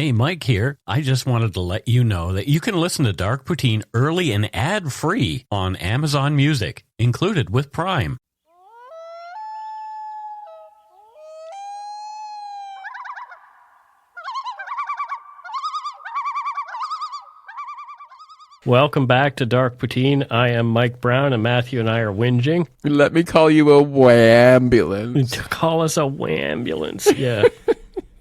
Hey, Mike here. I just wanted to let you know that you can listen to Dark Poutine early and ad-free on Amazon Music, included with Prime. Welcome back to Dark Poutine. I am Mike Brown, and Matthew and I are whinging. Let me call you a wambulance. Call us a wambulance, yeah.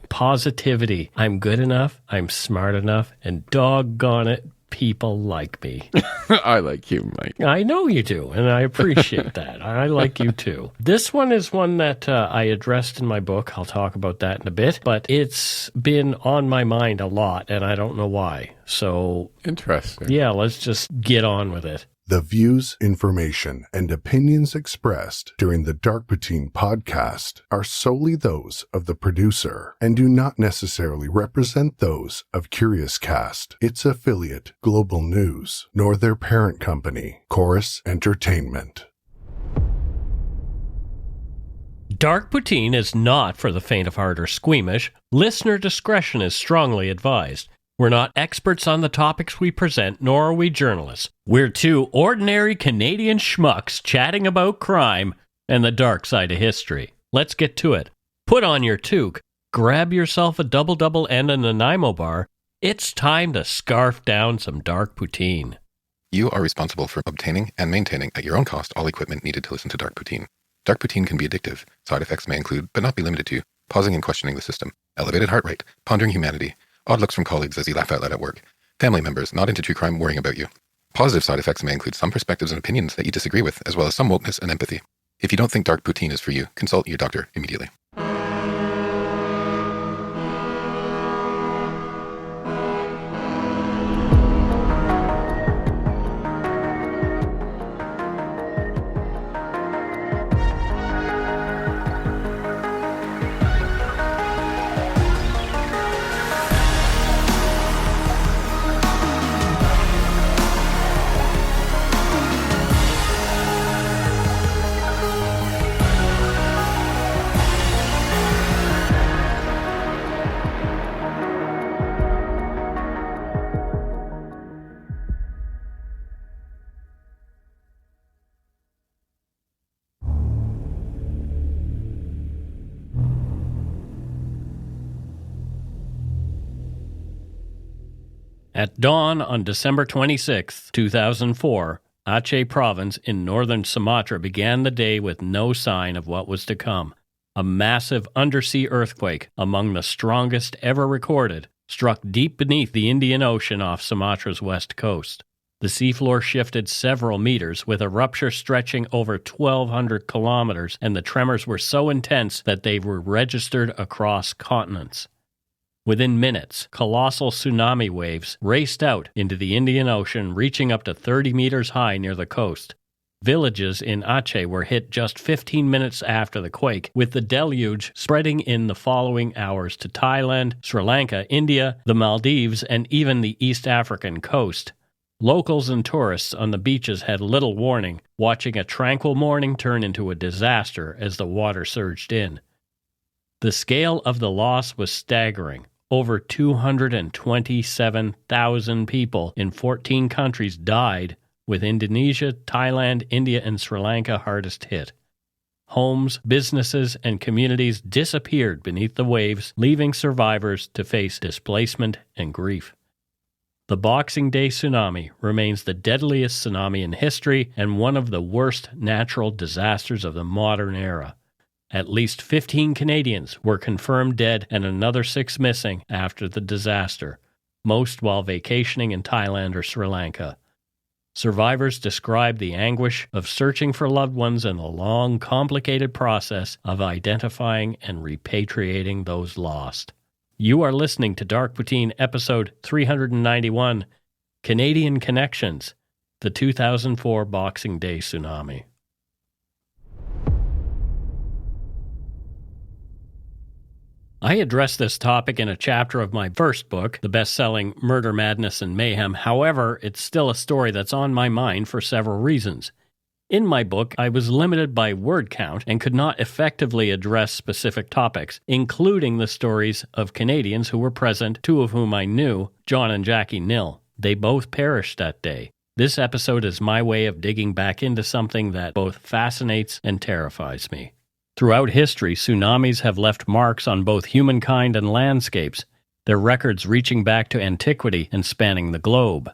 Positivity. I'm good enough, I'm smart enough, and doggone it, people like me. I like you, Mike. I know you do, and I appreciate that. I like you too. This one is one that I addressed in my book. I'll talk about that in a bit, but it's been on my mind a lot, and I don't know why. So, interesting. Yeah, let's just get on with it. The views, information, and opinions expressed during the Dark Poutine podcast are solely those of the producer and do not necessarily represent those of Curious Cast, its affiliate, Global News, nor their parent company, Chorus Entertainment. Dark Poutine is not for the faint of heart or squeamish. Listener discretion is strongly advised. We're not experts on the topics we present, nor are we journalists. We're two ordinary Canadian schmucks chatting about crime and the dark side of history. Let's get to it. Put on your toque, grab yourself a double-double and a Nanaimo bar. It's time to scarf down some Dark Poutine. You are responsible for obtaining and maintaining at your own cost all equipment needed to listen to Dark Poutine. Dark Poutine can be addictive. Side effects may include, but not be limited to, pausing and questioning the system, elevated heart rate, pondering humanity, odd looks from colleagues as you laugh out loud at work, family members not into true crime worrying about you. Positive side effects may include some perspectives and opinions that you disagree with, as well as some wokeness and empathy. If you don't think Dark Poutine is for you, consult your doctor immediately. At dawn on December 26, 2004, Aceh Province in northern Sumatra began the day with no sign of what was to come. A massive undersea earthquake, among the strongest ever recorded, struck deep beneath the Indian Ocean off Sumatra's west coast. The seafloor shifted several meters, with a rupture stretching over 1,200 kilometers, and the tremors were so intense that they were registered across continents. Within minutes, colossal tsunami waves raced out into the Indian Ocean, reaching up to 30 meters high near the coast. Villages in Aceh were hit just 15 minutes after the quake, with the deluge spreading in the following hours to Thailand, Sri Lanka, India, the Maldives, and even the East African coast. Locals and tourists on the beaches had little warning, watching a tranquil morning turn into a disaster as the water surged in. The scale of the loss was staggering. Over 227,000 people in 14 countries died, with Indonesia, Thailand, India, and Sri Lanka hardest hit. Homes, businesses, and communities disappeared beneath the waves, leaving survivors to face displacement and grief. The Boxing Day tsunami remains the deadliest tsunami in history and one of the worst natural disasters of the modern era. At least 15 Canadians were confirmed dead and another 6 missing after the disaster, most while vacationing in Thailand or Sri Lanka. Survivors described the anguish of searching for loved ones and the long, complicated process of identifying and repatriating those lost. You are listening to Dark Poutine episode 391, Canadian Connections, the 2004 Boxing Day tsunami. I addressed this topic in a chapter of my first book, the best-selling Murder, Madness, and Mayhem. However, it's still a story that's on my mind for several reasons. In my book, I was limited by word count and could not effectively address specific topics, including the stories of Canadians who were present, two of whom I knew, John and Jackie Nill. They both perished that day. This episode is my way of digging back into something that both fascinates and terrifies me. Throughout history, tsunamis have left marks on both humankind and landscapes, their records reaching back to antiquity and spanning the globe.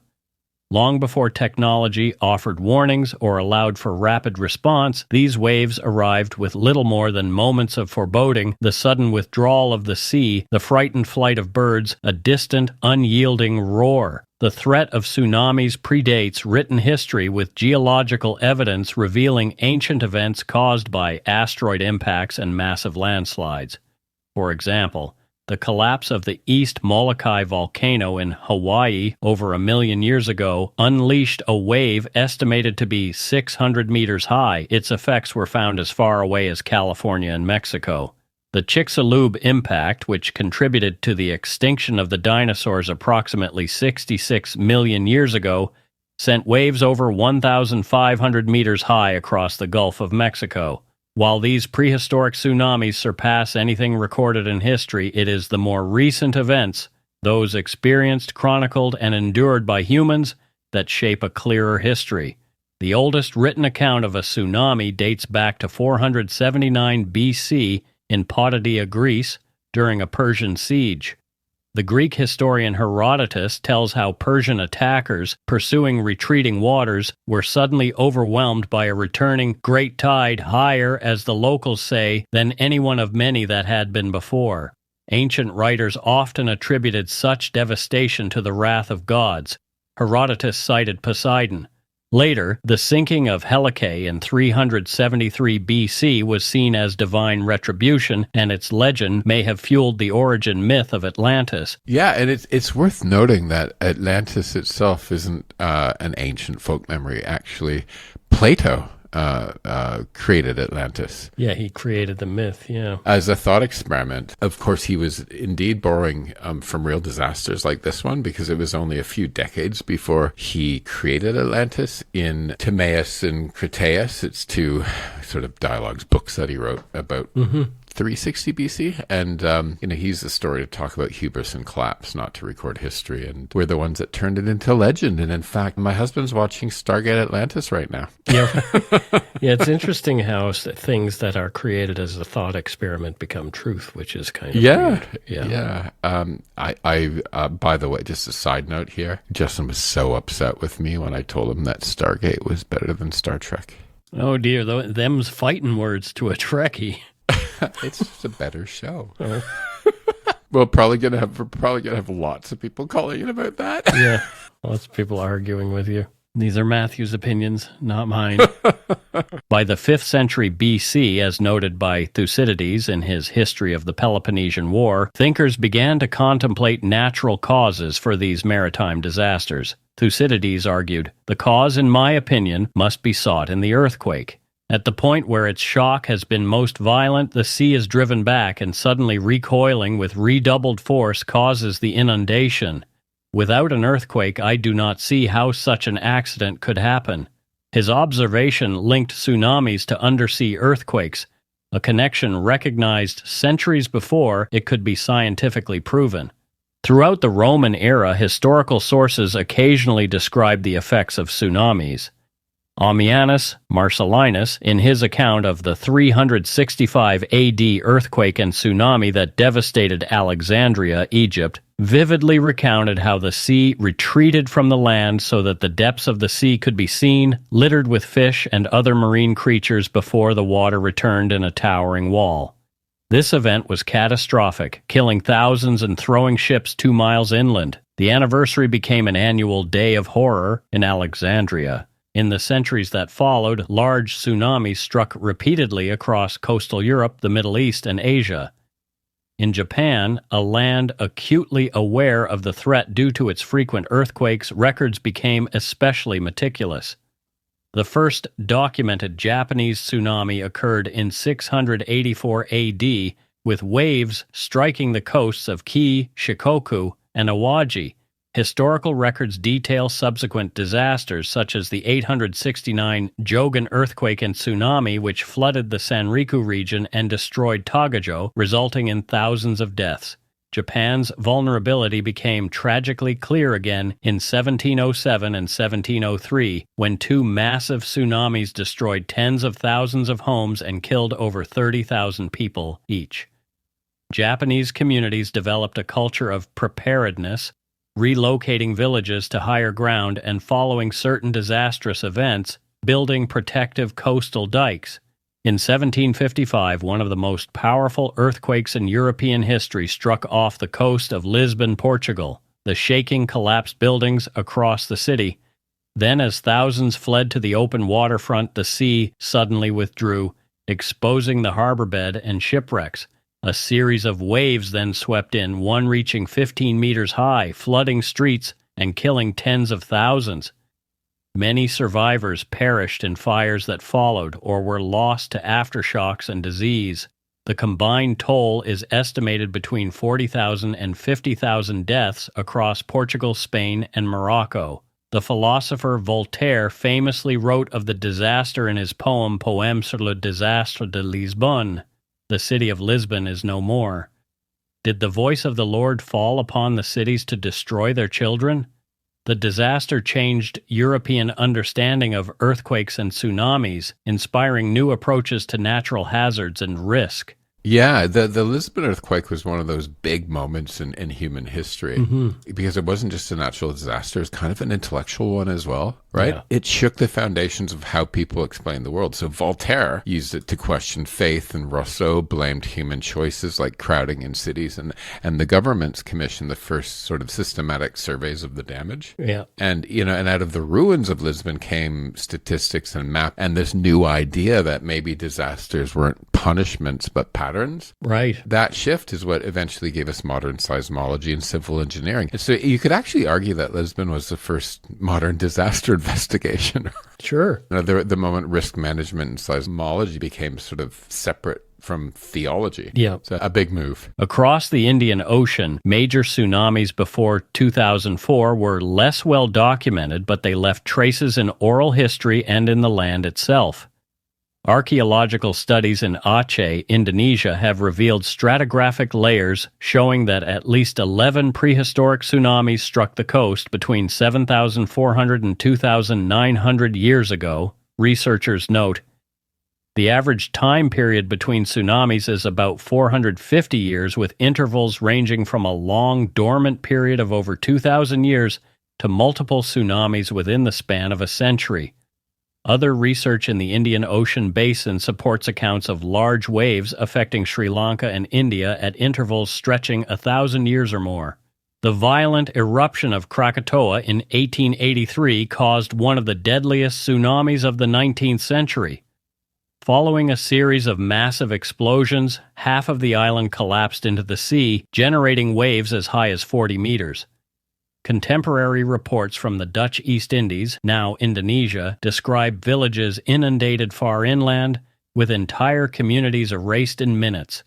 Long before technology offered warnings or allowed for rapid response, these waves arrived with little more than moments of foreboding, the sudden withdrawal of the sea, the frightened flight of birds, a distant, unyielding roar. The threat of tsunamis predates written history, with geological evidence revealing ancient events caused by asteroid impacts and massive landslides. For example, the collapse of the East Molokai volcano in Hawaii over 1 million years ago unleashed a wave estimated to be 600 meters high. Its effects were found as far away as California and Mexico. The Chicxulub impact, which contributed to the extinction of the dinosaurs approximately 66 million years ago, sent waves over 1,500 meters high across the Gulf of Mexico. While these prehistoric tsunamis surpass anything recorded in history, it is the more recent events, those experienced, chronicled, and endured by humans, that shape a clearer history. The oldest written account of a tsunami dates back to 479 BC in Potidaea, Greece, during a Persian siege. The Greek historian Herodotus tells how Persian attackers, pursuing retreating waters, were suddenly overwhelmed by a returning great tide, higher, as the locals say, than any one of many that had been before. Ancient writers often attributed such devastation to the wrath of gods. Herodotus cited Poseidon. Later, the sinking of Helike in 373 BC was seen as divine retribution, and its legend may have fueled the origin myth of Atlantis. Yeah, and it's worth noting that Atlantis itself isn't an ancient folk memory. Actually, Plato created Atlantis. Yeah, he created the myth, yeah. As a thought experiment. Of course, he was indeed borrowing from real disasters like this one, because it was only a few decades before he created Atlantis in Timaeus and Critias. It's two sort of dialogues, books that he wrote about 360 BC. And, he's the story to talk about hubris and collapse, not to record history. And we're the ones that turned it into legend. And in fact, my husband's watching Stargate Atlantis right now. Yeah, yeah. It's interesting how things that are created as a thought experiment become truth, which is kind of weird. Yeah. I by the way, just a side note here, Justin was so upset with me when I told him that Stargate was better than Star Trek. Oh dear, them's fighting words to a Trekkie. It's just a better show. We're probably gonna have lots of people calling in about that. Yeah, lots of people arguing with you. These are Matthew's opinions, not mine. By the 5th century BC, as noted by Thucydides in his History of the Peloponnesian War, thinkers began to contemplate natural causes for these maritime disasters. Thucydides argued, "The cause, in my opinion, must be sought in the earthquake. At the point where its shock has been most violent, the sea is driven back, and suddenly recoiling with redoubled force causes the inundation. Without an earthquake, I do not see how such an accident could happen." His observation linked tsunamis to undersea earthquakes, a connection recognized centuries before it could be scientifically proven. Throughout the Roman era, historical sources occasionally described the effects of tsunamis. Ammianus Marcellinus, in his account of the 365 AD earthquake and tsunami that devastated Alexandria, Egypt, vividly recounted how the sea retreated from the land so that the depths of the sea could be seen, littered with fish and other marine creatures before the water returned in a towering wall. This event was catastrophic, killing thousands and throwing ships 2 miles inland. The anniversary became an annual Day of Horror in Alexandria. In the centuries that followed, large tsunamis struck repeatedly across coastal Europe, the Middle East, and Asia. In Japan, a land acutely aware of the threat due to its frequent earthquakes, records became especially meticulous. The first documented Japanese tsunami occurred in 684 AD, with waves striking the coasts of Kii, Shikoku, and Awaji. Historical records detail subsequent disasters, such as the 869 Jogan earthquake and tsunami, which flooded the Sanriku region and destroyed Tagajo, resulting in thousands of deaths. Japan's vulnerability became tragically clear again in 1707 and 1703, when two massive tsunamis destroyed tens of thousands of homes and killed over 30,000 people each. Japanese communities developed a culture of preparedness, relocating villages to higher ground and, following certain disastrous events, building protective coastal dikes. In 1755, one of the most powerful earthquakes in European history struck off the coast of Lisbon, Portugal. The shaking collapsed buildings across the city. Then, as thousands fled to the open waterfront, the sea suddenly withdrew, exposing the harbor bed and shipwrecks. A series of waves then swept in, one reaching 15 meters high, flooding streets and killing tens of thousands. Many survivors perished in fires that followed or were lost to aftershocks and disease. The combined toll is estimated between 40,000 and 50,000 deaths across Portugal, Spain, and Morocco. The philosopher Voltaire famously wrote of the disaster in his poem Poème sur le désastre de Lisbonne. The city of Lisbon is no more. Did the voice of the Lord fall upon the cities to destroy their children? The disaster changed European understanding of earthquakes and tsunamis, inspiring new approaches to natural hazards and risk. Yeah, the Lisbon earthquake was one of those big moments in human history because it wasn't just a natural disaster, it was kind of an intellectual one as well, right? Yeah. It shook the foundations of how people explain the world. So Voltaire used it to question faith, and Rousseau blamed human choices like crowding in cities, and the governments commissioned the first sort of systematic surveys of the damage. Yeah. And, and out of the ruins of Lisbon came statistics and maps and this new idea that maybe disasters weren't punishments but patterns. Right. That shift is what eventually gave us modern seismology and civil engineering. And so you could actually argue that Lisbon was the first modern disaster investigation. Sure. The moment risk management and seismology became sort of separate from theology. Yeah. So a big move. Across the Indian Ocean, major tsunamis before 2004 were less well documented, but they left traces in oral history and in the land itself. Archaeological studies in Aceh, Indonesia, have revealed stratigraphic layers showing that at least 11 prehistoric tsunamis struck the coast between 7,400 and 2,900 years ago. Researchers note, the average time period between tsunamis is about 450 years, with intervals ranging from a long dormant period of over 2,000 years to multiple tsunamis within the span of a century. Other research in the Indian Ocean basin supports accounts of large waves affecting Sri Lanka and India at intervals stretching 1,000 years or more. The violent eruption of Krakatoa in 1883 caused one of the deadliest tsunamis of the 19th century. Following a series of massive explosions, half of the island collapsed into the sea, generating waves as high as 40 meters. Contemporary reports from the Dutch East Indies, now Indonesia, describe villages inundated far inland, with entire communities erased in minutes.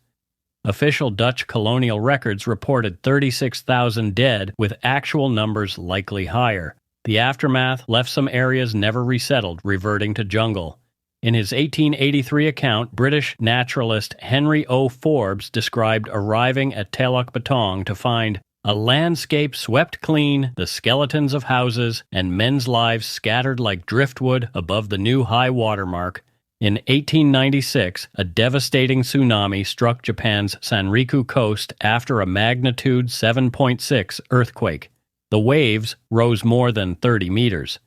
Official Dutch colonial records reported 36,000 dead, with actual numbers likely higher. The aftermath left some areas never resettled, reverting to jungle. In his 1883 account, British naturalist Henry O. Forbes described arriving at Teluk Betong to find a landscape swept clean, the skeletons of houses, and men's lives scattered like driftwood above the new high water mark. In 1896, a devastating tsunami struck Japan's Sanriku coast after a magnitude 7.6 earthquake. The waves rose more than 30 meters.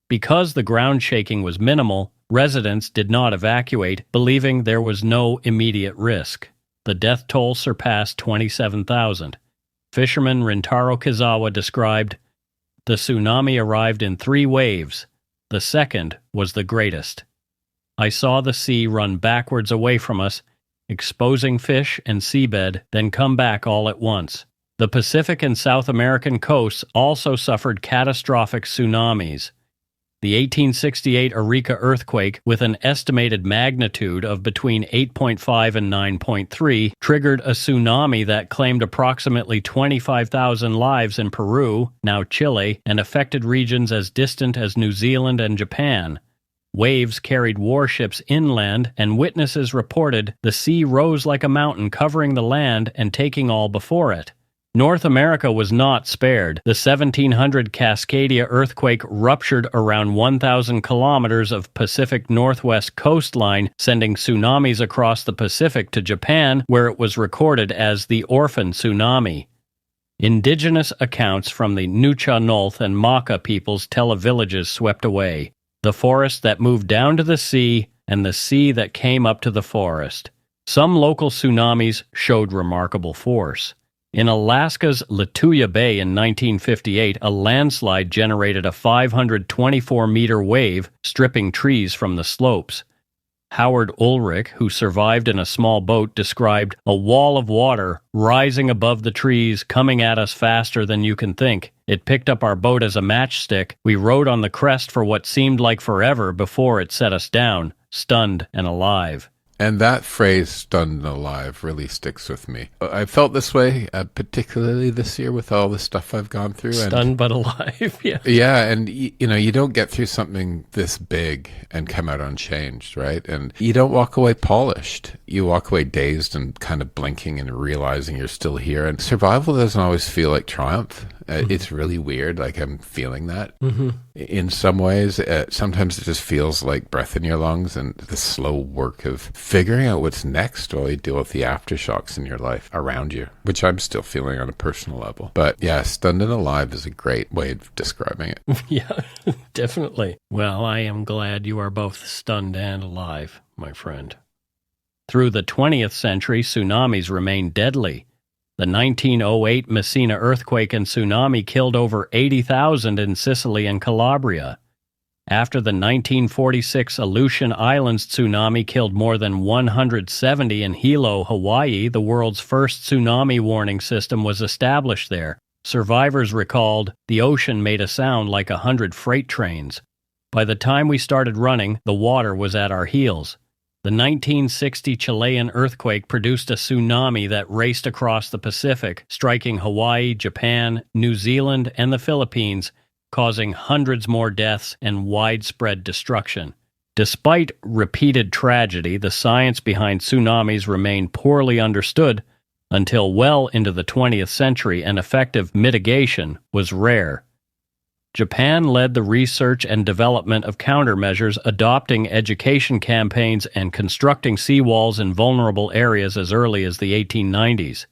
Because the ground shaking was minimal, residents did not evacuate, believing there was no immediate risk. The death toll surpassed 27,000. Fisherman Rintaro Kizawa described, the tsunami arrived in 3 waves. The second was the greatest. I saw the sea run backwards away from us, exposing fish and seabed, then come back all at once. The Pacific and South American coasts also suffered catastrophic tsunamis. The 1868 Arica earthquake, with an estimated magnitude of between 8.5 and 9.3, triggered a tsunami that claimed approximately 25,000 lives in Peru, now Chile, and affected regions as distant as New Zealand and Japan. Waves carried warships inland, and witnesses reported the sea rose like a mountain covering the land and taking all before it. North America was not spared. The 1700 Cascadia earthquake ruptured around 1,000 kilometers of Pacific Northwest coastline, sending tsunamis across the Pacific to Japan, where it was recorded as the Orphan Tsunami. Indigenous accounts from the Nucha-Nolth and Maka peoples tell of villages swept away, the forest that moved down to the sea, and the sea that came up to the forest. Some local tsunamis showed remarkable force. In Alaska's Lituya Bay in 1958, a landslide generated a 524-meter wave, stripping trees from the slopes. Howard Ulrich, who survived in a small boat, described a wall of water rising above the trees, coming at us faster than you can think. It picked up our boat as a matchstick. We rode on the crest for what seemed like forever before it set us down, stunned and alive. And that phrase, stunned and alive, really sticks with me. I felt this way, particularly this year with all the stuff I've gone through. Stunned but alive, yeah. Yeah, and you don't get through something this big and come out unchanged, right? And you don't walk away polished. You walk away dazed and kind of blinking and realizing you're still here. And survival doesn't always feel like triumph. It's really weird, like I'm feeling that. In some ways, sometimes it just feels like breath in your lungs and the slow work of figuring out what's next while you deal with the aftershocks in your life around you, which I'm still feeling on a personal level. But yeah, stunned and alive is a great way of describing it. Yeah, definitely. Well, I am glad you are both stunned and alive, my friend. Through the 20th century, tsunamis remained deadly. The 1908 Messina earthquake and tsunami killed over 80,000 in Sicily and Calabria. After the 1946 Aleutian Islands tsunami killed more than 170 in Hilo, Hawaii, the world's first tsunami warning system was established there. Survivors recalled, the ocean made a sound like 100 freight trains. By the time we started running, the water was at our heels. The 1960 Chilean earthquake produced a tsunami that raced across the Pacific, striking Hawaii, Japan, New Zealand, and the Philippines, causing hundreds more deaths and widespread destruction. Despite repeated tragedy, the science behind tsunamis remained poorly understood until well into the 20th century, and effective mitigation was rare. Japan led the research and development of countermeasures, adopting education campaigns and constructing seawalls in vulnerable areas as early as the 1890s.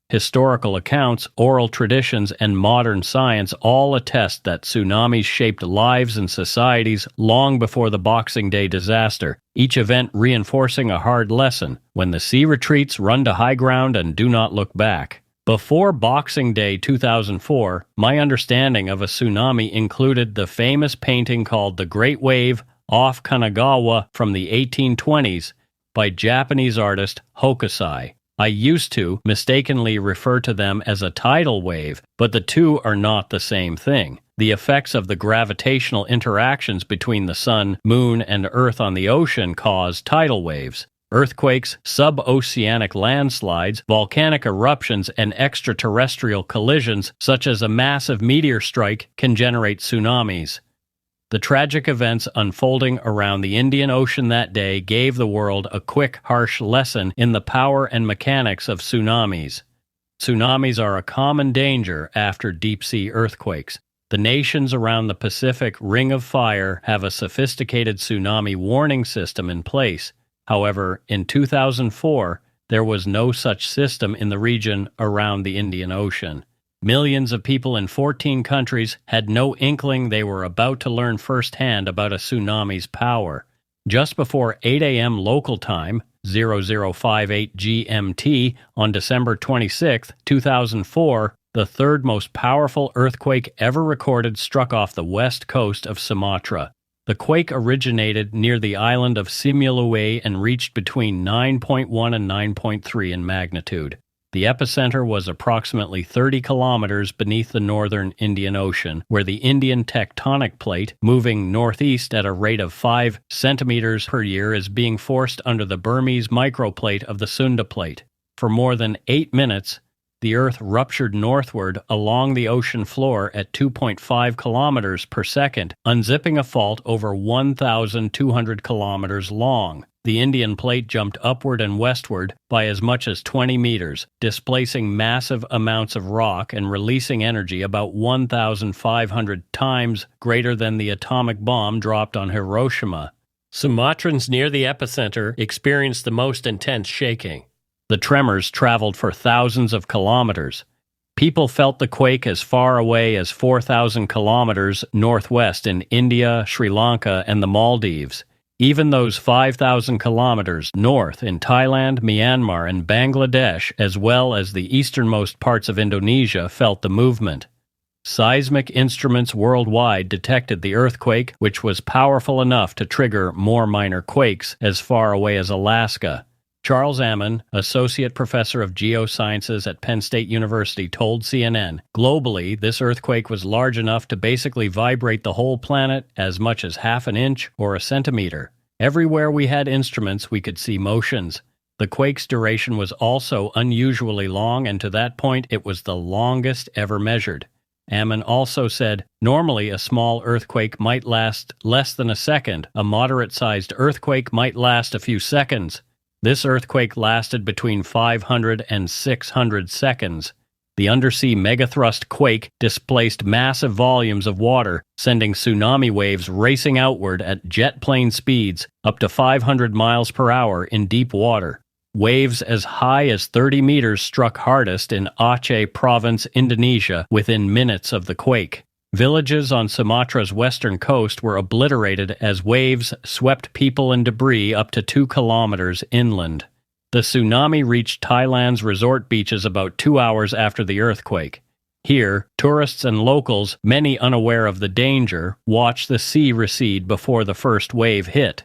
Historical accounts, oral traditions, and modern science all attest that tsunamis shaped lives and societies long before the Boxing Day disaster, each event reinforcing a hard lesson: when the sea retreats, run to high ground and do not look back. Before Boxing Day 2004, my understanding of a tsunami included the famous painting called The Great Wave off Kanagawa from the 1820s by Japanese artist Hokusai. I used to mistakenly refer to them as a tidal wave, but the two are not the same thing. The effects of the gravitational interactions between the sun, moon, and Earth on the ocean cause tidal waves. Earthquakes, sub-oceanic landslides, volcanic eruptions, and extraterrestrial collisions, such as a massive meteor strike, can generate tsunamis. The tragic events unfolding around the Indian Ocean that day gave the world a quick, harsh lesson in the power and mechanics of tsunamis. Tsunamis are a common danger after deep-sea earthquakes. The nations around the Pacific Ring of Fire have a sophisticated tsunami warning system in place. However, in 2004, there was no such system in the region around the Indian Ocean. Millions of people in 14 countries had no inkling they were about to learn firsthand about a tsunami's power. Just before 8 a.m. local time, 0058 GMT, on December 26, 2004, the third most powerful earthquake ever recorded struck off the west coast of Sumatra. The quake originated near the island of Simeulue and reached between 9.1 and 9.3 in magnitude. The epicenter was approximately 30 kilometers beneath the northern Indian Ocean, where the Indian tectonic plate, moving northeast at a rate of 5 centimeters per year, is being forced under the Burmese microplate of the Sunda plate. For more than 8 minutes, the Earth ruptured northward along the ocean floor at 2.5 kilometers per second, unzipping a fault over 1,200 kilometers long. The Indian plate jumped upward and westward by as much as 20 meters, displacing massive amounts of rock and releasing energy about 1,500 times greater than the atomic bomb dropped on Hiroshima. Sumatrans near the epicenter experienced the most intense shaking. The tremors traveled for thousands of kilometers. People felt the quake as far away as 4,000 kilometers northwest in India, Sri Lanka, and the Maldives. Even those 5,000 kilometers north in Thailand, Myanmar, and Bangladesh, as well as the easternmost parts of Indonesia, felt the movement. Seismic instruments worldwide detected the earthquake, which was powerful enough to trigger more minor quakes as far away as Alaska. Charles Ammon, associate professor of geosciences at Penn State University, told CNN, globally, this earthquake was large enough to basically vibrate the whole planet as much as half an inch or a centimeter. Everywhere we had instruments, we could see motions. The quake's duration was also unusually long, and to that point, it was the longest ever measured. Ammon also said, normally a small earthquake might last less than a second. A moderate-sized earthquake might last a few seconds. This earthquake lasted between 500 and 600 seconds. The undersea megathrust quake displaced massive volumes of water, sending tsunami waves racing outward at jet plane speeds up to 500 miles per hour in deep water. Waves as high as 30 meters struck hardest in Aceh Province, Indonesia, within minutes of the quake. Villages on Sumatra's western coast were obliterated as waves swept people and debris up to 2 kilometers inland. The tsunami reached Thailand's resort beaches about 2 hours after the earthquake. Here, tourists and locals, many unaware of the danger, watched the sea recede before the first wave hit.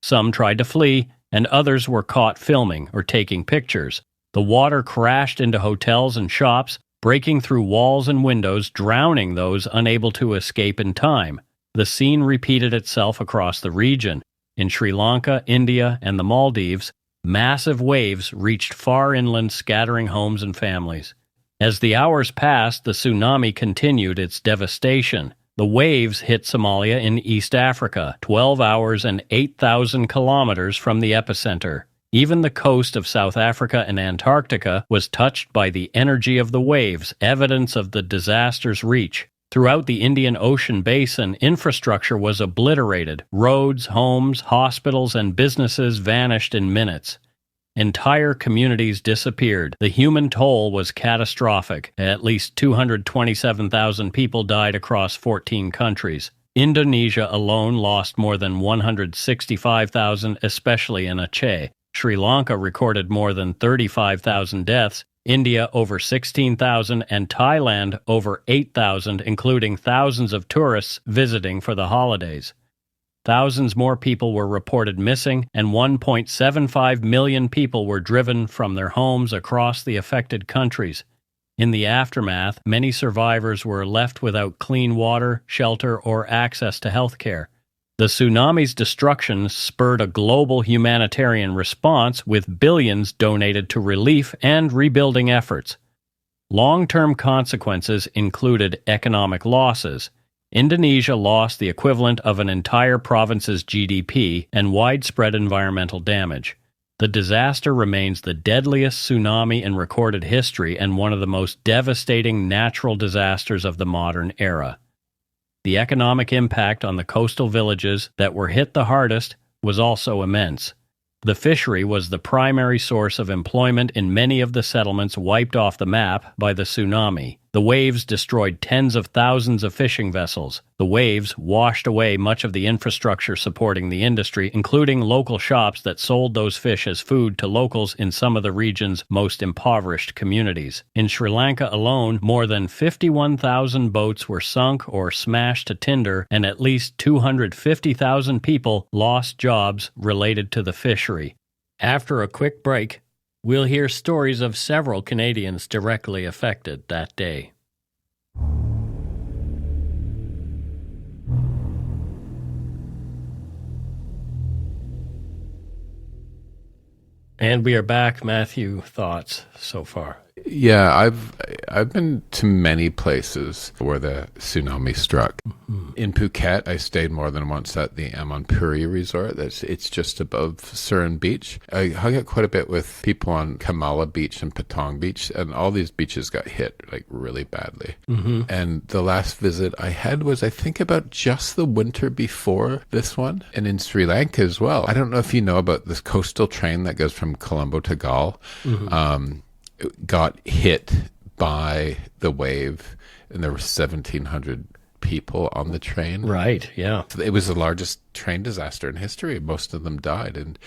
Some tried to flee, and others were caught filming or taking pictures. The water crashed into hotels and shops, breaking through walls and windows, drowning those unable to escape in time. The scene repeated itself across the region. In Sri Lanka, India, and the Maldives, massive waves reached far inland, scattering homes and families. As the hours passed, the tsunami continued its devastation. The waves hit Somalia in East Africa, 12 hours and 8,000 kilometers from the epicenter. Even the coast of South Africa and Antarctica was touched by the energy of the waves, evidence of the disaster's reach. Throughout the Indian Ocean basin, infrastructure was obliterated. Roads, homes, hospitals, and businesses vanished in minutes. Entire communities disappeared. The human toll was catastrophic. At least 227,000 people died across 14 countries. Indonesia alone lost more than 165,000, especially in Aceh. Sri Lanka recorded more than 35,000 deaths, India over 16,000, and Thailand over 8,000, including thousands of tourists visiting for the holidays. Thousands more people were reported missing, and 1.75 million people were driven from their homes across the affected countries. In the aftermath, many survivors were left without clean water, shelter, or access to health care. The tsunami's destruction spurred a global humanitarian response, with billions donated to relief and rebuilding efforts. Long-term consequences included economic losses. Indonesia lost the equivalent of an entire province's GDP and widespread environmental damage. The disaster remains the deadliest tsunami in recorded history and one of the most devastating natural disasters of the modern era. The economic impact on the coastal villages that were hit the hardest was also immense. The fishery was the primary source of employment in many of the settlements wiped off the map by the tsunami. The waves destroyed tens of thousands of fishing vessels. The waves washed away much of the infrastructure supporting the industry, including local shops that sold those fish as food to locals in some of the region's most impoverished communities. In Sri Lanka alone, more than 51,000 boats were sunk or smashed to tinder, and at least 250,000 people lost jobs related to the fishery. After a quick break, We'll hear stories of several Canadians directly affected that day. And we are back. Matthew, thoughts so far? Yeah, I've been to many places where the tsunami struck. Mm-hmm. In Phuket, I stayed more than once at the Amonpuri Resort. It's just above Surin Beach. I hung out quite a bit with people on Kamala Beach and Patong Beach, and all these beaches got hit like really badly. Mm-hmm. And the last visit I had was, I think, about just the winter before this one, and in Sri Lanka as well. I don't know if you know about this coastal train that goes from Colombo to Galle. Mm-hmm. Got hit by the wave, and there were 1,700 people on the train. Right, yeah. It was the largest train disaster in history. Most of them died.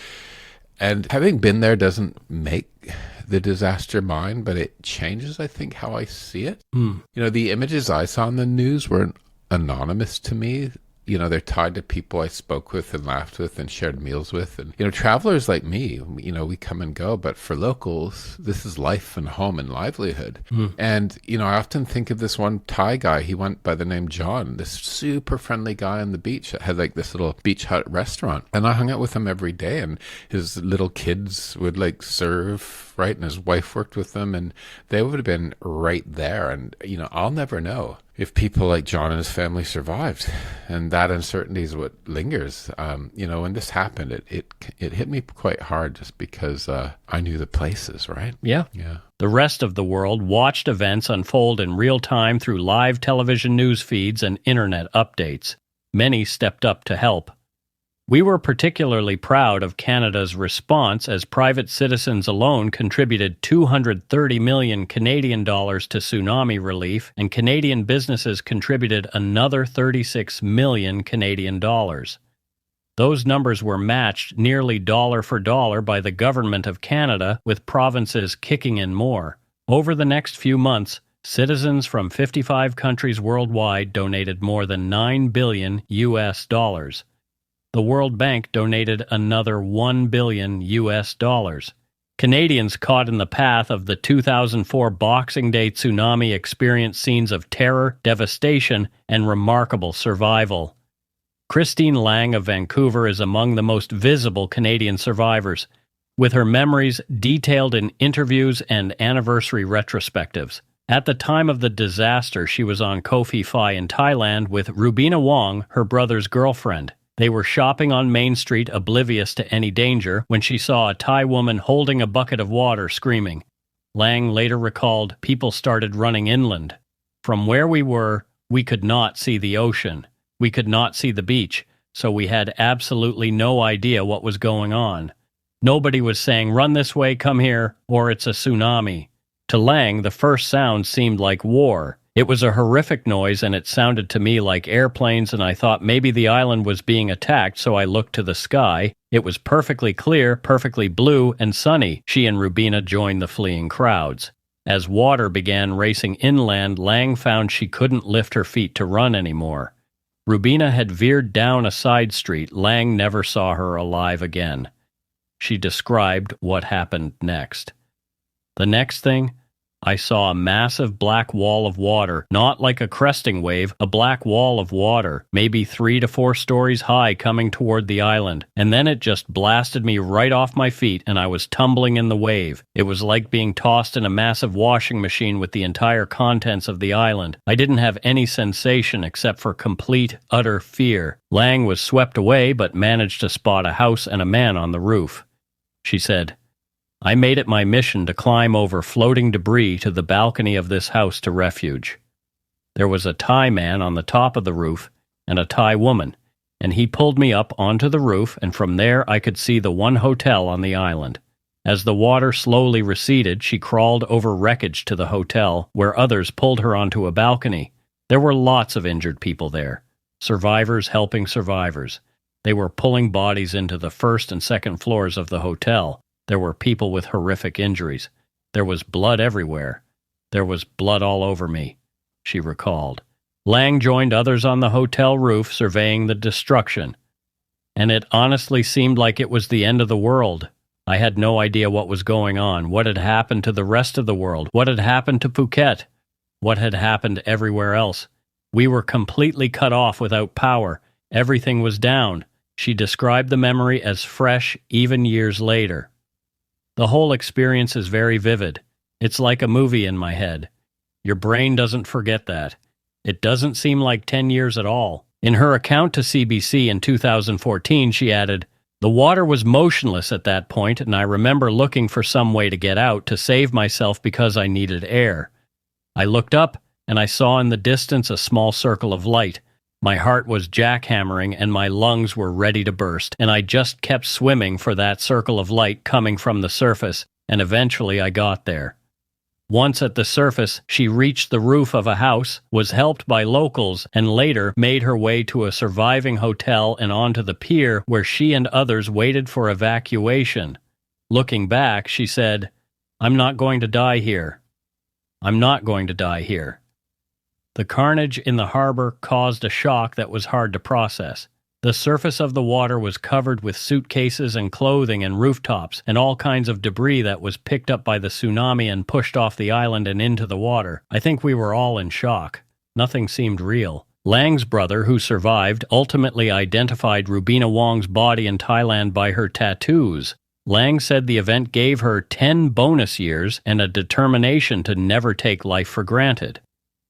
And having been there doesn't make the disaster mine, but it changes, I think, how I see it. Mm. You know, the images I saw in the news weren't anonymous to me. You know, they're tied to people I spoke with and laughed with and shared meals with. And, you know, travelers like me, you know, we come and go. But for locals, this is life and home and livelihood. Mm. And, you know, I often think of this one Thai guy. He went by the name John, this super friendly guy on the beach that had like this little beach hut restaurant. And I hung out with him every day. And his little kids would like serve, right? And his wife worked with them. And they would have been right there. And, you know, I'll never know if people like John and his family survived. And that uncertainty is what lingers. You know, when this happened, it hit me quite hard just because I knew the places, right? Yeah. The rest of the world watched events unfold in real time through live television news feeds and internet updates. Many stepped up to help. We were particularly proud of Canada's response, as private citizens alone contributed 230 million Canadian dollars to tsunami relief, and Canadian businesses contributed another 36 million Canadian dollars. Those numbers were matched nearly dollar for dollar by the Government of Canada, with provinces kicking in more. Over the next few months, citizens from 55 countries worldwide donated more than $9 billion US dollars. The World Bank donated another $1 billion US dollars. Canadians caught in the path of the 2004 Boxing Day tsunami experienced scenes of terror, devastation, and remarkable survival. Christine Lang of Vancouver is among the most visible Canadian survivors, with her memories detailed in interviews and anniversary retrospectives. At the time of the disaster, she was on Koh Phi Phi in Thailand with Rubina Wong, her brother's girlfriend. They were shopping on Main Street, oblivious to any danger, when she saw a Thai woman holding a bucket of water, screaming. Lang later recalled, people started running inland. From where we were, we could not see the ocean. We could not see the beach, so we had absolutely no idea what was going on. Nobody was saying, run this way, come here, or it's a tsunami. To Lang, the first sound seemed like war. It was a horrific noise, and it sounded to me like airplanes, and I thought maybe the island was being attacked, so I looked to the sky. It was perfectly clear, perfectly blue, and sunny. She and Rubina joined the fleeing crowds. As water began racing inland, Lang found she couldn't lift her feet to run anymore. Rubina had veered down a side street. Lang never saw her alive again. She described what happened next. The next thing, I saw a massive black wall of water, not like a cresting wave, a black wall of water, maybe 3 to 4 stories high, coming toward the island. And then it just blasted me right off my feet, and I was tumbling in the wave. It was like being tossed in a massive washing machine with the entire contents of the island. I didn't have any sensation except for complete, utter fear. Lang was swept away, but managed to spot a house and a man on the roof. She said, I made it my mission to climb over floating debris to the balcony of this house to refuge. There was a Thai man on the top of the roof and a Thai woman, and he pulled me up onto the roof, and from there I could see the one hotel on the island. As the water slowly receded, she crawled over wreckage to the hotel, where others pulled her onto a balcony. There were lots of injured people there, survivors helping survivors. They were pulling bodies into the first and second floors of the hotel. There were people with horrific injuries. There was blood everywhere. There was blood all over me, she recalled. Lang joined others on the hotel roof surveying the destruction. And it honestly seemed like it was the end of the world. I had no idea what was going on, what had happened to the rest of the world, what had happened to Phuket, what had happened everywhere else. We were completely cut off without power. Everything was down. She described the memory as fresh even years later. The whole experience is very vivid. It's like a movie in my head. Your brain doesn't forget that. It doesn't seem like 10 years at all. In her account to CBC in 2014, she added, "The water was motionless at that point, and I remember looking for some way to get out to save myself because I needed air. I looked up, and I saw in the distance a small circle of light. My heart was jackhammering, and my lungs were ready to burst, and I just kept swimming for that circle of light coming from the surface, and eventually I got there. Once at the surface, she reached the roof of a house, was helped by locals, and later made her way to a surviving hotel and onto the pier where she and others waited for evacuation. Looking back, she said, 'I'm not going to die here. I'm not going to die here.' The carnage in the harbor caused a shock that was hard to process. The surface of the water was covered with suitcases and clothing and rooftops and all kinds of debris that was picked up by the tsunami and pushed off the island and into the water. I think we were all in shock. Nothing seemed real. Lang's brother, who survived, ultimately identified Rubina Wong's body in Thailand by her tattoos. Lang said the event gave her 10 bonus years and a determination to never take life for granted.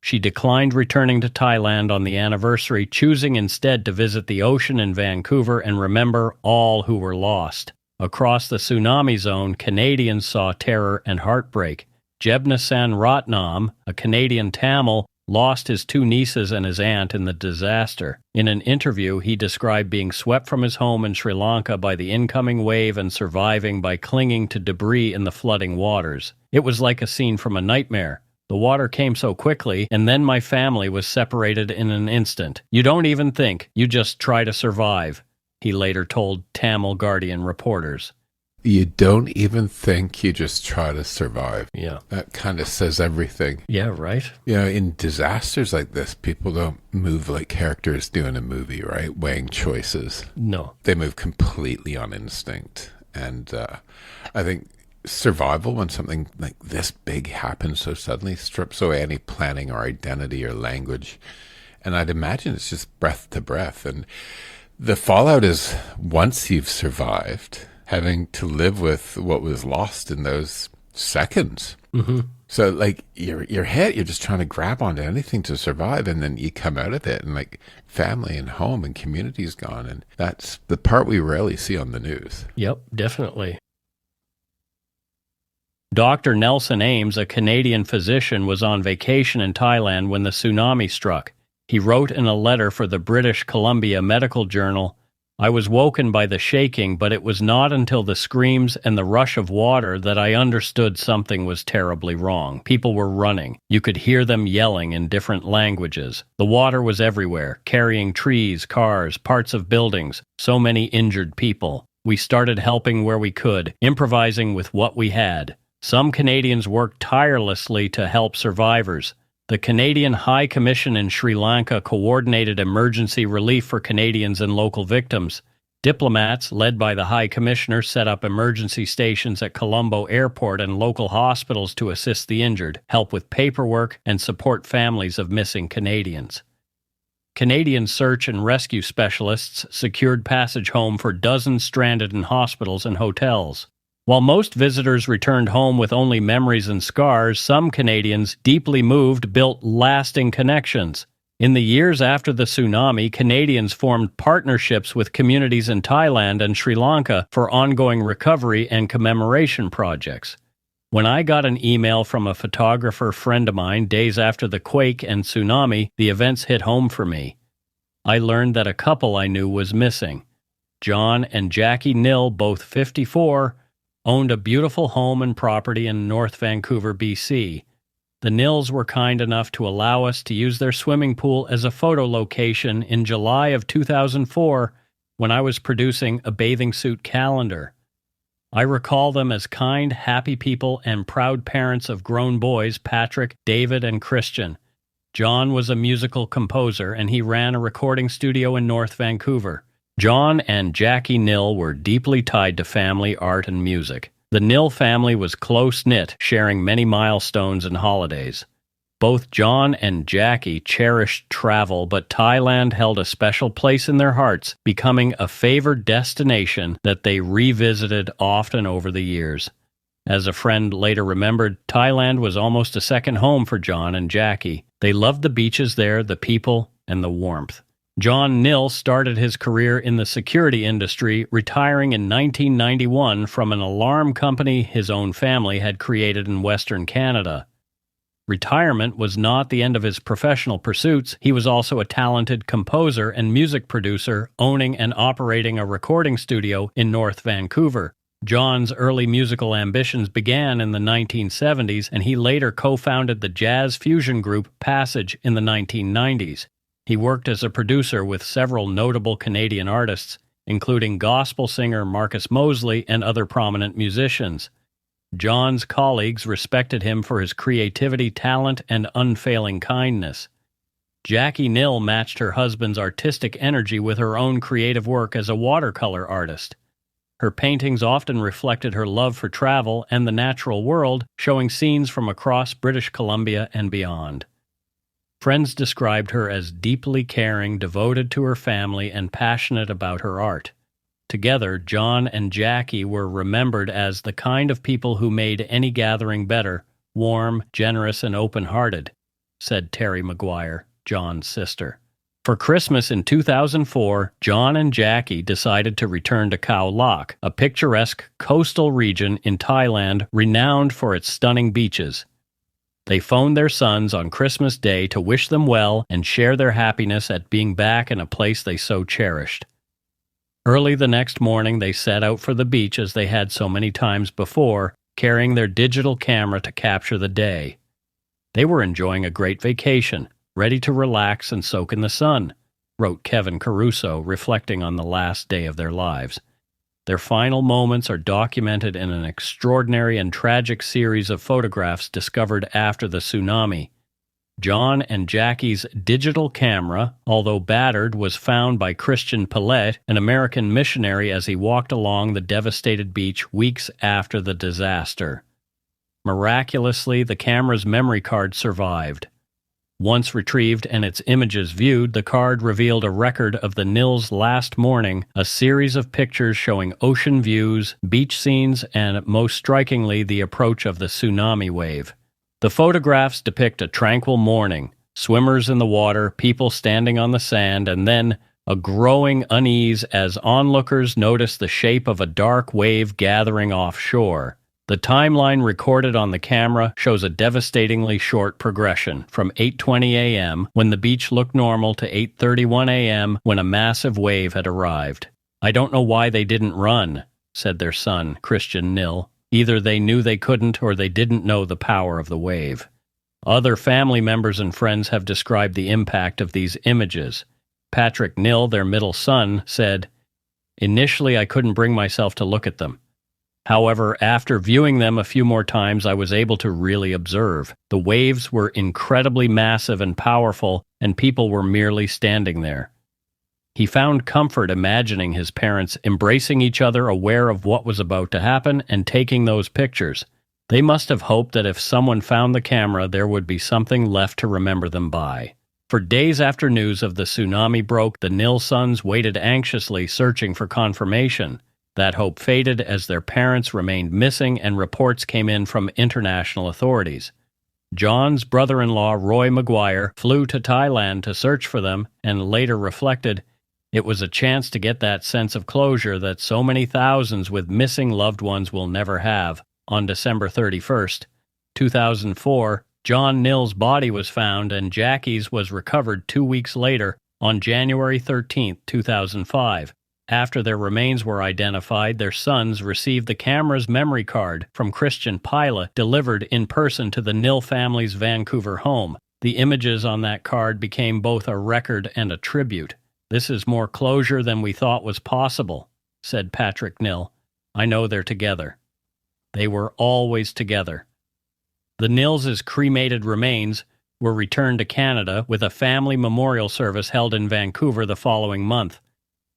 She declined returning to Thailand on the anniversary, choosing instead to visit the ocean in Vancouver and remember all who were lost. Across the tsunami zone, Canadians saw terror and heartbreak. Jebnasan Ratnam, a Canadian Tamil, lost his 2 nieces and his aunt in the disaster. In an interview, he described being swept from his home in Sri Lanka by the incoming wave and surviving by clinging to debris in the flooding waters. "It was like a scene from a nightmare. The water came so quickly, and then my family was separated in an instant. You don't even think, you just try to survive," he later told Tamil Guardian reporters. You don't even think, you just try to survive. Yeah. That kind of says everything. Yeah, right? You know, in disasters like this, people don't move like characters do in a movie, right? Weighing choices. No. They move completely on instinct. And I think survival, when something like this big happens so suddenly, strips away any planning or identity or language. And I'd imagine it's just breath to breath. And the fallout is, once you've survived, having to live with what was lost in those seconds. Mm-hmm. So like you're hit, you're just trying to grab onto anything to survive, and then you come out of it and like family and home and community's gone. And that's the part we rarely see on the news. Yep, definitely. Dr. Nelson Ames, a Canadian physician, was on vacation in Thailand when the tsunami struck. He wrote in a letter for the British Columbia Medical Journal, "I was woken by the shaking, but it was not until the screams and the rush of water that I understood something was terribly wrong. People were running. You could hear them yelling in different languages. The water was everywhere, carrying trees, cars, parts of buildings, so many injured people. We started helping where we could, improvising with what we had. Some Canadians worked tirelessly to help survivors. The Canadian High Commission in Sri Lanka coordinated emergency relief for Canadians and local victims. Diplomats, led by the High Commissioner, set up emergency stations at Colombo Airport and local hospitals to assist the injured, help with paperwork, and support families of missing Canadians. Canadian search and rescue specialists secured passage home for dozens stranded in hospitals and hotels. While most visitors returned home with only memories and scars, some Canadians, deeply moved, built lasting connections. In the years after the tsunami, Canadians formed partnerships with communities in Thailand and Sri Lanka for ongoing recovery and commemoration projects. When I got an email from a photographer friend of mine days after the quake and tsunami, the events hit home for me. I learned that a couple I knew was missing. John and Jackie Nill, both 54, owned a beautiful home and property in North Vancouver, BC. The Nills were kind enough to allow us to use their swimming pool as a photo location in July of 2004 when I was producing a bathing suit calendar. I recall them as kind, happy people and proud parents of grown boys Patrick, David, and Christian. John was a musical composer and he ran a recording studio in North Vancouver. John and Jackie Nill were deeply tied to family, art, and music. The Nill family was close-knit, sharing many milestones and holidays. Both John and Jackie cherished travel, but Thailand held a special place in their hearts, becoming a favored destination that they revisited often over the years. As a friend later remembered, Thailand was almost a second home for John and Jackie. They loved the beaches there, the people, and the warmth. John Nill started his career in the security industry, retiring in 1991 from an alarm company his own family had created in Western Canada. Retirement was not the end of his professional pursuits. He was also a talented composer and music producer, owning and operating a recording studio in North Vancouver. John's early musical ambitions began in the 1970s, and he later co-founded the jazz fusion group Passage in the 1990s. He worked as a producer with several notable Canadian artists, including gospel singer Marcus Mosley and other prominent musicians. John's colleagues respected him for his creativity, talent, and unfailing kindness. Jackie Nill matched her husband's artistic energy with her own creative work as a watercolor artist. Her paintings often reflected her love for travel and the natural world, showing scenes from across British Columbia and beyond. Friends described her as deeply caring, devoted to her family, and passionate about her art. Together, John and Jackie were remembered as the kind of people who made any gathering better, warm, generous, and open-hearted, said Terry Maguire, John's sister. For Christmas in 2004, John and Jackie decided to return to Khao Lak, a picturesque coastal region in Thailand renowned for its stunning beaches. They phoned their sons on Christmas Day to wish them well and share their happiness at being back in a place they so cherished. Early the next morning, they set out for the beach as they had so many times before, carrying their digital camera to capture the day. They were enjoying a great vacation, ready to relax and soak in the sun, wrote Kevin Caruso, reflecting on the last day of their lives. Their final moments are documented in an extraordinary and tragic series of photographs discovered after the tsunami. John and Jackie's digital camera, although battered, was found by Christian Pillet, an American missionary, as he walked along the devastated beach weeks after the disaster. Miraculously, the camera's memory card survived. Once retrieved and its images viewed, the card revealed a record of the Nills' last morning, a series of pictures showing ocean views, beach scenes, and, most strikingly, the approach of the tsunami wave. The photographs depict a tranquil morning, swimmers in the water, people standing on the sand, and then a growing unease as onlookers notice the shape of a dark wave gathering offshore. The timeline recorded on the camera shows a devastatingly short progression from 8:20 a.m. when the beach looked normal to 8:31 a.m. when a massive wave had arrived. "I don't know why they didn't run," said their son, Christian Nill. "Either they knew they couldn't or they didn't know the power of the wave." Other family members and friends have described the impact of these images. Patrick Nill, their middle son, said, "Initially I couldn't bring myself to look at them. However, after viewing them a few more times, I was able to really observe. The waves were incredibly massive and powerful, and people were merely standing there." He found comfort imagining his parents embracing each other, aware of what was about to happen, and taking those pictures. They must have hoped that if someone found the camera, there would be something left to remember them by. For days after news of the tsunami broke, the Nill sons waited anxiously, searching for confirmation. That hope faded as their parents remained missing and reports came in from international authorities. John's brother-in-law, Roy Maguire, flew to Thailand to search for them and later reflected, "It was a chance to get that sense of closure that so many thousands with missing loved ones will never have." On December 31st, 2004, John Nill's body was found and Jackie's was recovered 2 weeks later on January 13, 2005. After their remains were identified, their sons received the camera's memory card from Christian Pilot, delivered in person to the Nill family's Vancouver home. The images on that card became both a record and a tribute. "This is more closure than we thought was possible," said Patrick Nill. "I know they're together. They were always together." The Nills' cremated remains were returned to Canada with a family memorial service held in Vancouver the following month.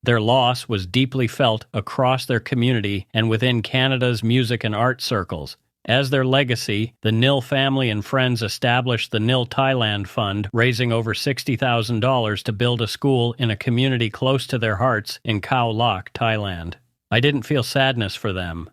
Their loss was deeply felt across their community and within Canada's music and art circles. As their legacy, the Nil family and friends established the Nil Thailand Fund, raising over $60,000 to build a school in a community close to their hearts in Khao Lak, Thailand. I didn't feel sadness for them.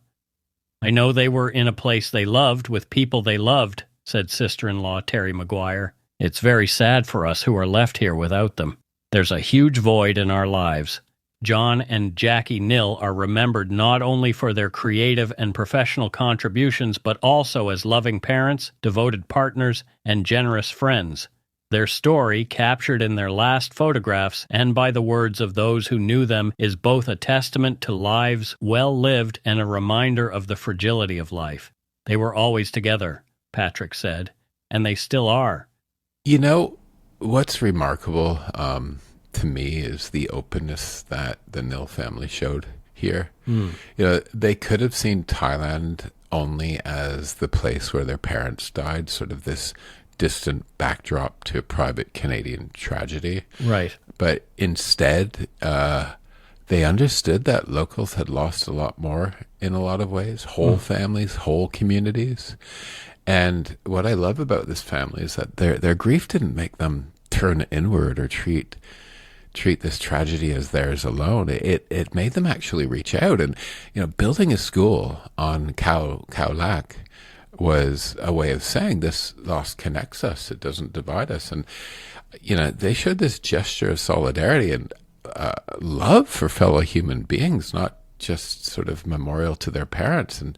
I know they were in a place they loved with people they loved, said sister-in-law Terry Maguire. It's very sad for us who are left here without them. There's a huge void in our lives. John and Jackie Nil are remembered not only for their creative and professional contributions, but also as loving parents, devoted partners, and generous friends. Their story, captured in their last photographs and by the words of those who knew them, is both a testament to lives well lived and a reminder of the fragility of life. They were always together, Patrick said, and they still are. You know, what's remarkable to me is the openness that the Nil family showed here. You know, they could have seen Thailand only as the place where their parents died, sort of this distant backdrop to a private Canadian tragedy. Right. But instead, they understood that locals had lost a lot more in a lot of ways, whole families, whole communities. And what I love about this family is that their grief didn't make them turn inward or treat this tragedy as theirs alone. It made them actually reach out. And, you know, building a school on Khao Lak was a way of saying this loss connects us. It doesn't divide us. And, you know, they showed this gesture of solidarity and love for fellow human beings, not just sort of memorial to their parents. And,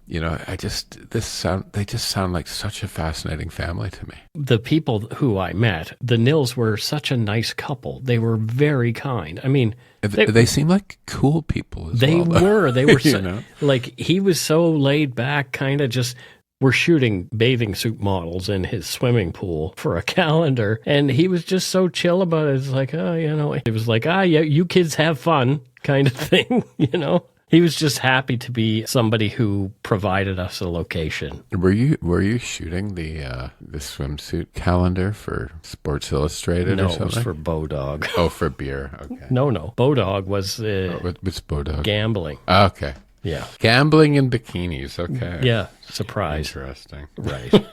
you know, they just sound like such a fascinating family to me. The people who I met, the Nils were such a nice couple. They were very kind. I mean, they seem like cool people as they well. They were You know? like, he was so laid back, kind of just, we're shooting bathing suit models in his swimming pool for a calendar. And he was just so chill about it. It's like, oh, you know, it was like, yeah, you kids have fun kind of thing, you know? He was just happy to be somebody who provided us a location. Were you shooting the swimsuit calendar for Sports Illustrated or something? No, it was for Bodog. Oh, for beer. Okay. No. Bodog was What's Bodog? gambling. Oh, okay. Yeah. Gambling in bikinis. Okay. Yeah. Surprise. Interesting. Right.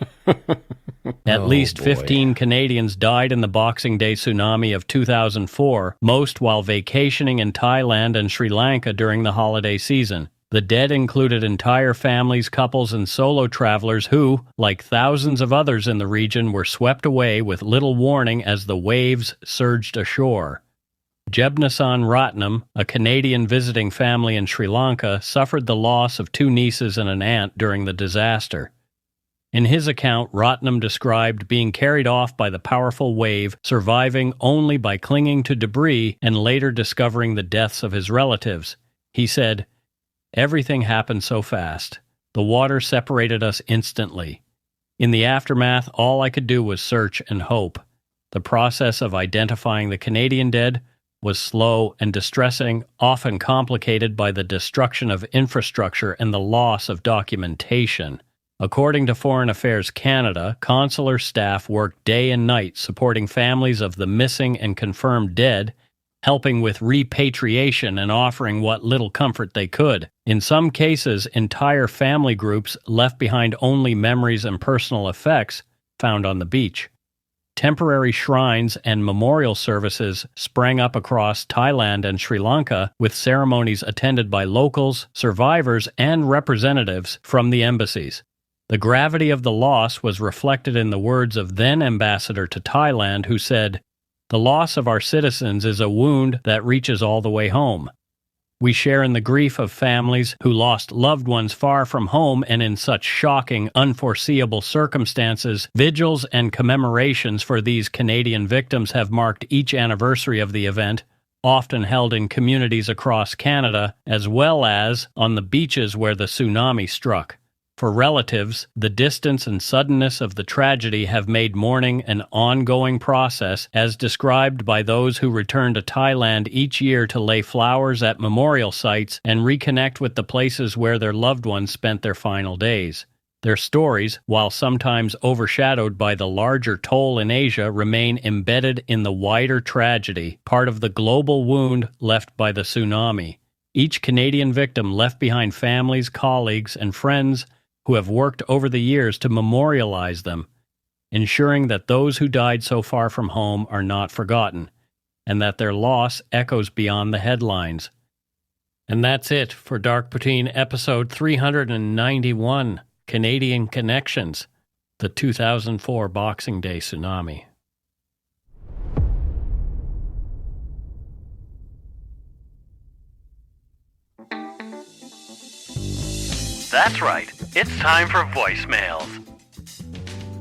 At least 15 Canadians died in the Boxing Day tsunami of 2004, most while vacationing in Thailand and Sri Lanka during the holiday season. The dead included entire families, couples, and solo travelers who, like thousands of others in the region, were swept away with little warning as the waves surged ashore. Jebnasan Ratnam, a Canadian visiting family in Sri Lanka, suffered the loss of 2 nieces and an aunt during the disaster. In his account, Ratnam described being carried off by the powerful wave, surviving only by clinging to debris, and later discovering the deaths of his relatives. He said, "Everything happened so fast. The water separated us instantly. In the aftermath, all I could do was search and hope. The process of identifying the Canadian dead was slow and distressing, often complicated by the destruction of infrastructure and the loss of documentation." According to Foreign Affairs Canada, consular staff worked day and night supporting families of the missing and confirmed dead, helping with repatriation and offering what little comfort they could. In some cases, entire family groups left behind only memories and personal effects found on the beach. Temporary shrines and memorial services sprang up across Thailand and Sri Lanka, with ceremonies attended by locals, survivors, and representatives from the embassies. The gravity of the loss was reflected in the words of then-ambassador to Thailand, who said, "The loss of our citizens is a wound that reaches all the way home. We share in the grief of families who lost loved ones far from home and in such shocking, unforeseeable circumstances. Vigils and commemorations for these Canadian victims have marked each anniversary of the event, often held in communities across Canada, as well as on the beaches where the tsunami struck. For relatives, the distance and suddenness of the tragedy have made mourning an ongoing process, as described by those who return to Thailand each year to lay flowers at memorial sites and reconnect with the places where their loved ones spent their final days. Their stories, while sometimes overshadowed by the larger toll in Asia, remain embedded in the wider tragedy, part of the global wound left by the tsunami. Each Canadian victim left behind families, colleagues, and friends who have worked over the years to memorialize them, ensuring that those who died so far from home are not forgotten, and that their loss echoes beyond the headlines. And that's it for Dark Poutine episode 391, Canadian Connections, the 2004 Boxing Day tsunami. That's right. It's time for voicemails.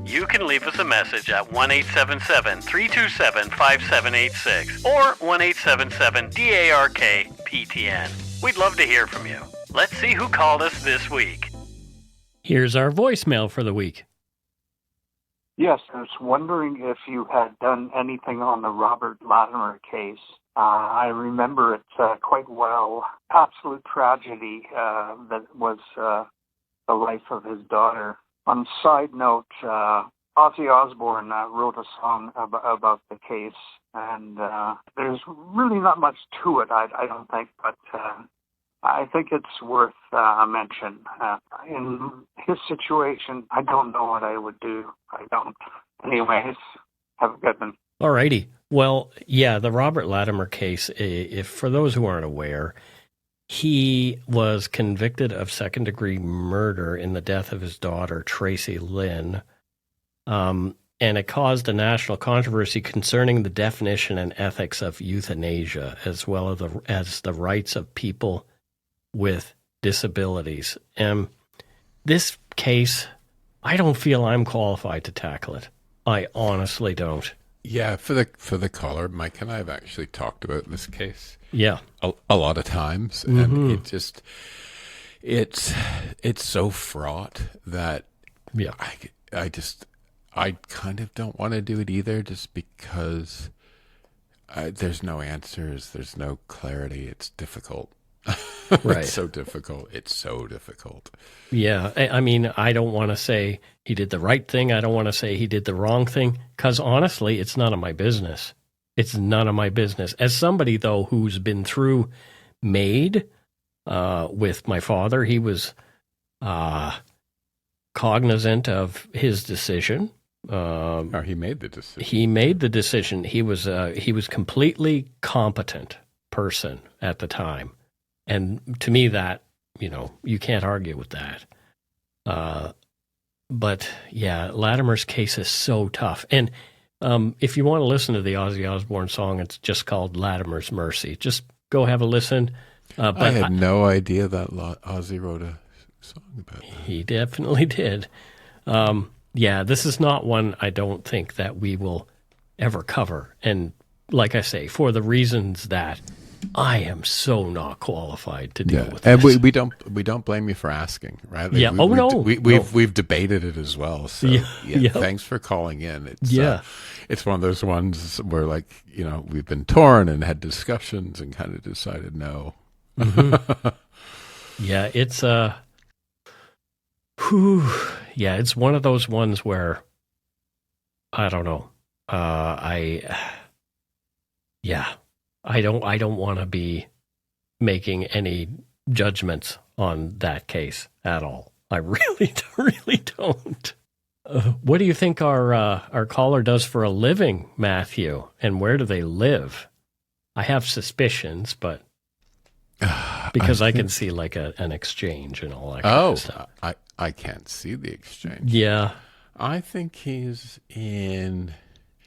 You can leave us a message at 1-877-327-5786 or 1-877-DARK-PTN. We'd love to hear from you. Let's see who called us this week. Here's our voicemail for the week. Yes, I was wondering if you had done anything on the Robert Latimer case. I remember it quite well. Absolute tragedy that was the life of his daughter. On a side note, Ozzy Osbourne wrote a song about the case, and there's really not much to it, I don't think, but I think it's worth a mention. In his situation, I don't know what I would do. I don't. Anyways, have a good one. All righty. Well, yeah, the Robert Latimer case, if for those who aren't aware, he was convicted of second-degree murder in the death of his daughter, Tracy Lynn, and it caused a national controversy concerning the definition and ethics of euthanasia, as well as the rights of people with disabilities. This case, I don't feel I'm qualified to tackle it. I honestly don't. Yeah, for the caller, Mike and I have actually talked about this case. Yeah, a lot of times, and it's so fraught that I kind of don't want to do it either, just because there's no answers, there's no clarity. It's difficult. Right. It's so difficult. It's so difficult. Yeah. I mean, I don't want to say he did the right thing. I don't want to say he did the wrong thing, because honestly, it's none of my business. It's none of my business. As somebody, though, who's been through MAID with my father, he was cognizant of his decision. He made the decision. He made the decision. He was completely competent person at the time. And to me, that, you can't argue with that. But yeah, Latimer's case is so tough. And if you want to listen to the Ozzy Osbourne song, it's just called Latimer's Mercy. Just go have a listen. But I had no idea that Ozzy wrote a song about that. He definitely did. Yeah, this is not one I don't think that we will ever cover. And like I say, for the reasons that I am so not qualified to deal with and this. we don't blame you for asking, right? Yeah. We've debated it as well. So Yeah. Thanks for calling in. It's one of those ones where, like, we've been torn and had discussions and kind of decided no. Mm-hmm. Yeah, it's it's one of those ones where I don't know. I don't want to be making any judgments on that case at all. I really don't. What do you think our caller does for a living, Matthew? And where do they live? I have suspicions, but because I can see like an exchange and all that kind of stuff. I can't see the exchange. Yeah. I think he's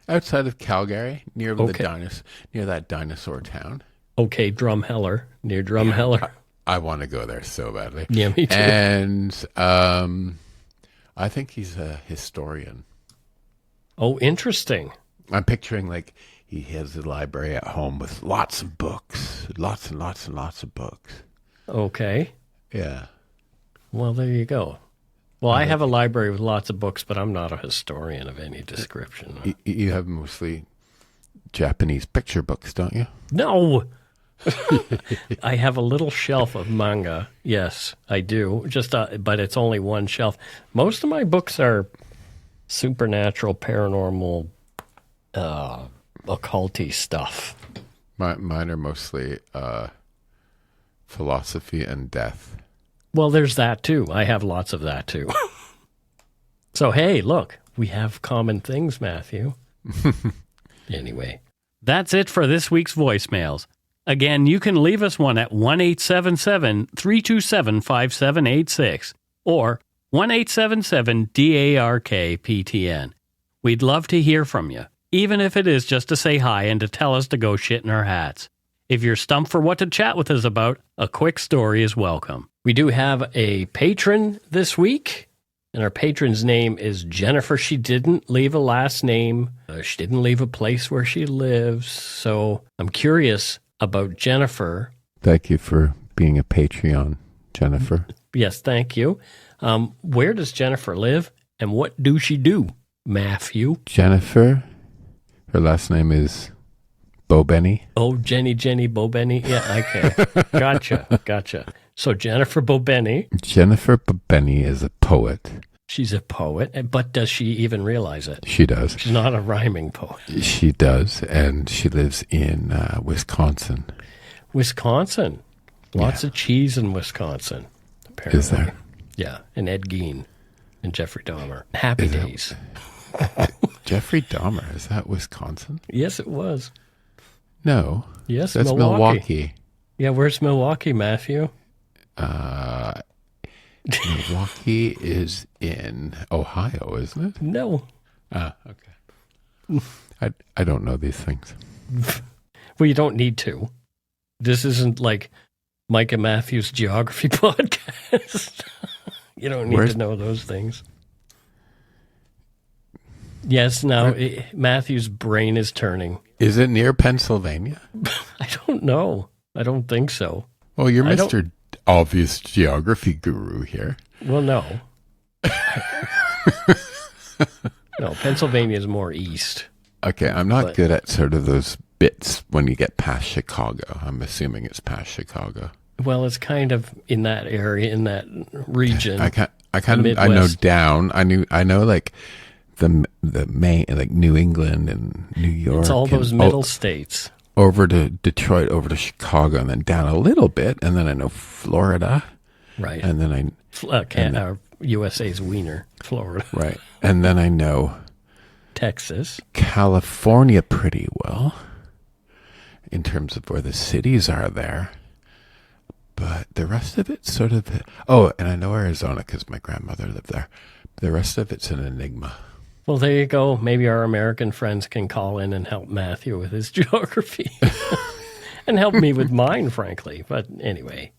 outside of Calgary, near that dinosaur town. Okay, Drumheller, near Drumheller. I want to go there so badly. Yeah, me too. And I think he's a historian. Oh, interesting. I'm picturing like he has a library at home with lots of books, lots and lots and lots of books. Okay. Yeah. Well, there you go. Well, I have a library with lots of books, but I'm not a historian of any description. You have mostly Japanese picture books, don't you? No. I have a little shelf of manga. Yes, I do. But it's only one shelf. Most of my books are supernatural, paranormal, occulty stuff. Mine are mostly philosophy and death. Well, there's that too. I have lots of that too. So, hey, look, we have common things, Matthew. Anyway, that's it for this week's voicemails. Again, you can leave us one at 1-877-327-5786 or 1-877-DARK-PTN. We'd love to hear from you, even if it is just to say hi and to tell us to go shit in our hats. If you're stumped for what to chat with us about, a quick story is welcome. We do have a patron this week, and our patron's name is Jennifer. She didn't leave a last name. She didn't leave a place where she lives. So I'm curious about Jennifer. Thank you for being a Patreon, Jennifer. Yes, thank you. Where does Jennifer live, and what do she do, Matthew? Jennifer, her last name is Bobenny. Oh, Jenny Bobenny. Yeah, okay. Gotcha. So Jennifer Bobenny. Jennifer Bobenny is a poet. She's a poet, but does she even realize it? She does. She's not a rhyming poet. She does, and she lives in Wisconsin. Wisconsin. Lots of cheese in Wisconsin, apparently. Is there? Yeah, and Ed Gein and Jeffrey Dahmer. Happy Days. Jeffrey Dahmer, is that Wisconsin? Yes, it was. No. Yes, that's Milwaukee. Yeah, where's Milwaukee, Matthew? Milwaukee is in Ohio, isn't it? No. Okay. I don't know these things. Well, you don't need to. This isn't like Mike and Matthew's geography podcast. You don't need to know those things. Yes, now Matthew's brain is turning. Is it near Pennsylvania? I don't know. I don't think so. Oh, you're Mr. Obvious geography guru here. Well, no. No, Pennsylvania is more east. Okay, I'm not good at sort of those bits when you get past Chicago. I'm assuming it's past Chicago. Well, it's kind of in that area, in that region. I know down. I know like the main, like New England and New York. It's all those middle states. Over to Detroit, over to Chicago, and then down a little bit, and then I know Florida. Right. And then USA's wiener, Florida. Right. And then I know Texas. California pretty well in terms of where the cities are there. But the rest of it's sort of... Oh, and I know Arizona because my grandmother lived there. The rest of it's an enigma. Well, there you go. Maybe our American friends can call in and help Matthew with his geography. And help me with mine, frankly. But anyway.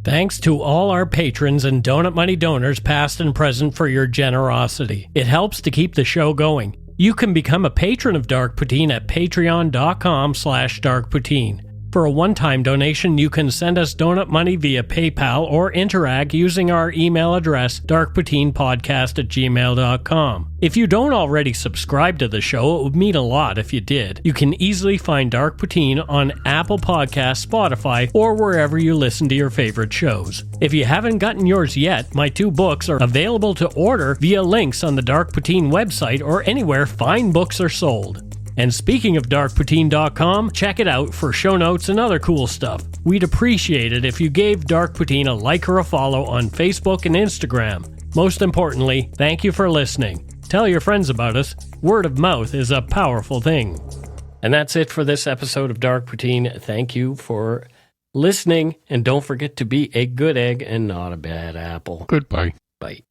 Thanks to all our patrons and Donut Money donors, past and present, for your generosity. It helps to keep the show going. You can become a patron of Dark Poutine at patreon.com/darkpoutine. For a one-time donation, you can send us donut money via PayPal or interact using our email address, darkpoutinepodcast@gmail.com. If you don't already subscribe to the show, it would mean a lot if you did. You can easily find Dark Poutine on Apple Podcasts, Spotify, or wherever you listen to your favorite shows. If you haven't gotten yours yet, my 2 books are available to order via links on the Dark Poutine website or anywhere fine books are sold. And speaking of darkpoutine.com, check it out for show notes and other cool stuff. We'd appreciate it if you gave Dark Poutine a like or a follow on Facebook and Instagram. Most importantly, thank you for listening. Tell your friends about us. Word of mouth is a powerful thing. And that's it for this episode of Dark Poutine. Thank you for listening, and don't forget to be a good egg and not a bad apple. Goodbye. Bye.